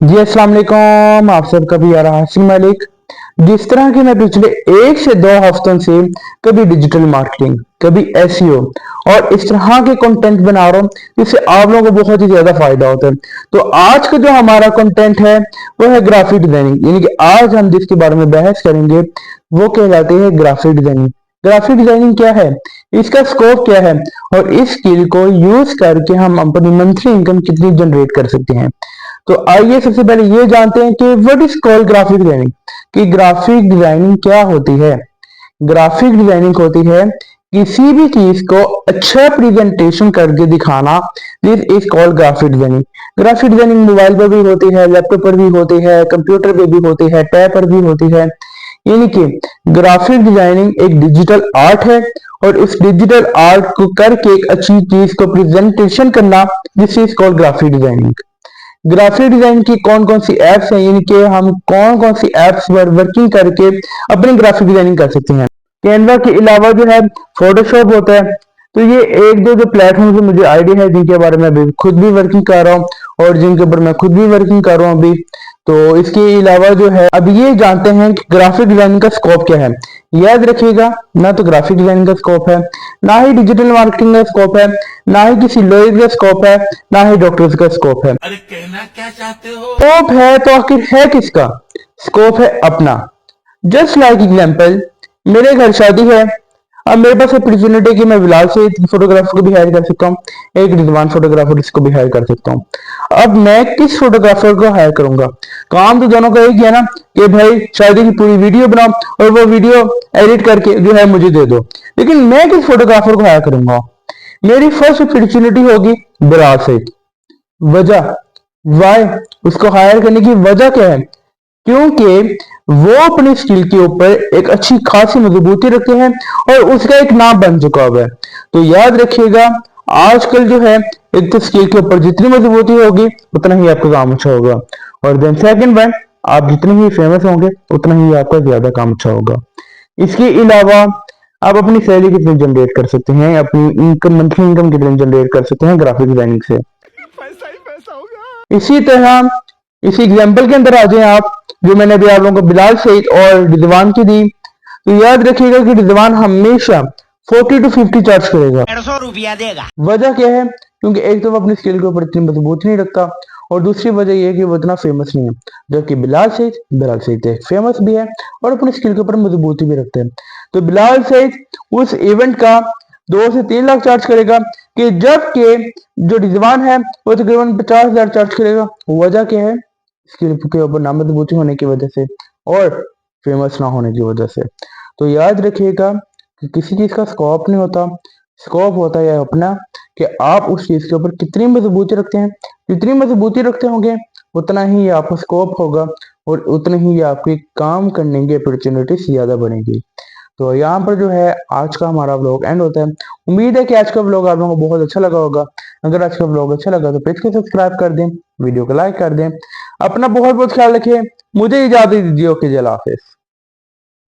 जी अस्सलाम वालेकुम, आप सबका भी आ रहा हाशिम मलिक। जिस तरह की मैं पिछले 1 से 2 हफ्तों से कभी डिजिटल मार्केटिंग, कभी एसईओ और इस तरह के कंटेंट बना रहा हूँ जिससे आप लोगों को बहुत ही ज्यादा फायदा होता है। तो आज का जो हमारा कंटेंट है वो है ग्राफिक डिजाइनिंग, यानी कि आज हम जिसके बारे में बहस करेंगे वो कहलाती है ग्राफिक डिजाइनिंग। ग्राफिक डिजाइनिंग क्या है, इसका स्कोप क्या है और इस स्किल को यूज करके हम अपनी मंथली इनकम कितनी जनरेट कर सकते हैं। तो आइए सबसे पहले ये जानते हैं कि what is called graphic designing, कि ग्राफिक डिजाइनिंग क्या होती है। ग्राफिक डिजाइनिंग होती है किसी भी चीज को अच्छा प्रेजेंटेशन करके दिखाना। This is called graphic designing. Graphic designing mobile पर भी होती है, लैपटॉप पर भी होती है, कंप्यूटर पे भी होती है, टैब पर भी होती है। यानी कि ग्राफिक डिजाइनिंग एक डिजिटल आर्ट है और इस डिजिटल आर्ट को करके एक अच्छी चीज को प्रेजेंटेशन करना, this is called graphic designing. Graphic design की कौन कौन सी एप्स हैं, यानी कि हम कौन कौन सी एप्स पर वर्किंग करके अपनी ग्राफिक डिजाइनिंग कर सकते हैं। कैनवा के अलावा जो है फोटोशॉप होता है। तो ये एक दो जो प्लेटफॉर्म से मुझे आइडिया है जिनके बारे में अभी खुद भी वर्किंग कर रहा हूँ और जिनके ऊपर मैं खुद भी वर्किंग कर रहा हूँ अभी। तो इसके अलावा जो है अब ये जानते हैं कि ग्राफिक डिजाइनिंग का स्कोप क्या है। याद रखिएगा, ना तो ग्राफिक डिजाइनिंग का स्कोप है, ना ही डिजिटल मार्केटिंग का स्कोप है, ना ही किसी लॉयर का स्कोप है, ना ही डॉक्टर्स का स्कोप है। अरे कहना क्या चाहते हो। स्कोप है तो आखिर है किसका? स्कोप है अपना। जस्ट लाइक एग्जाम्पल, मेरे घर शादी है। अब मेरे पास अपॉर्चुनिटी कि मैं बिलाल से फोटोग्राफर को भी हायर कर सकता हूँ, एक रिजवान फोटोग्राफर इसको भी हायर कर सकता हूँ। अब मैं किस फोटोग्राफर को हायर करूंगा? काम तो दोनों का एक ही है ना, कि भाई शादी की पूरी वीडियो बनाओ और वो वीडियो एडिट करके जो है मुझे दे दो। लेकिन मैं किस फोटोग्राफर को हायर करूंगा? मेरी फर्स्ट अपॉर्चुनिटी होगी बिलाल से। वजह, वाई, उसको हायर करने की वजह क्या है? क्योंकि वो अपनी स्किल के ऊपर एक अच्छी खासी मजबूती रखते हैं और उसका एक नाम बन चुका हुआ है। तो याद रखिएगा, आजकल जो है एक तो स्किल के ऊपर जितनी मजबूती होगी उतना ही आपका काम अच्छा होगा, और देन सेकंड वन, आप जितने ही फेमस होंगे उतना ही आपका ज्यादा काम अच्छा होगा। इसके अलावा आप अपनी सैलरी कितनी जनरेट कर सकते हैं, अपनी इनकम, मंथली इनकम कितनी जनरेट कर सकते हैं ग्राफिक डिजाइनिंग से। पैसा ही पैसा होगा। इसी तरह इसी एग्जाम्पल के अंदर आ जाए आप, जो मैंने अभी आप लोगों को बिलाल सईद और रिजवान की दी। तो याद रखिएगा कि रिजवान हमेशा 40 to 50 चार्ज करेगा। 150 रुपया देगा। वजह क्या है? क्योंकि एक तो वो अपनी स्किल के ऊपर इतनी मजबूत नहीं रखता, और दूसरी वजह यह है कि वो इतना फेमस नहीं है। जबकि बिलाल सईद फेमस भी है और अपनी स्किल के ऊपर मजबूती भी रखते हैं। तो बिलाल सईद उस इवेंट का 2 से 3 लाख चार्ज करेगा, कि जबकि जो रिजवान है वो तकरीबन 50,000 चार्ज करेगा। वजह क्या है? स्किल के ऊपर ना मजबूती होने की वजह से और फेमस ना होने की वजह से। तो याद रखिएगा कि किसी चीज का स्कोप नहीं होता, स्कोप होता है अपना, कि आप उस चीज के ऊपर कितनी मजबूती रखते हैं। जितनी मजबूती रखते होंगे उतना ही आपका स्कोप होगा और उतनी ही आपकी काम करने की अपॉर्चुनिटी ज्यादा बनेगी। तो यहाँ पर जो है आज का हमारा व्लॉग एंड होता है। उम्मीद है कि आज का व्लॉग आप लोगों को बहुत अच्छा लगा होगा। अगर आज का व्लॉग अच्छा लगा तो पेज को सब्सक्राइब कर दें, वीडियो को लाइक कर दें। अपना बहुत बहुत ख्याल रखें। मुझे इजाजत दीजिए। ओके, जल्द हाफिज।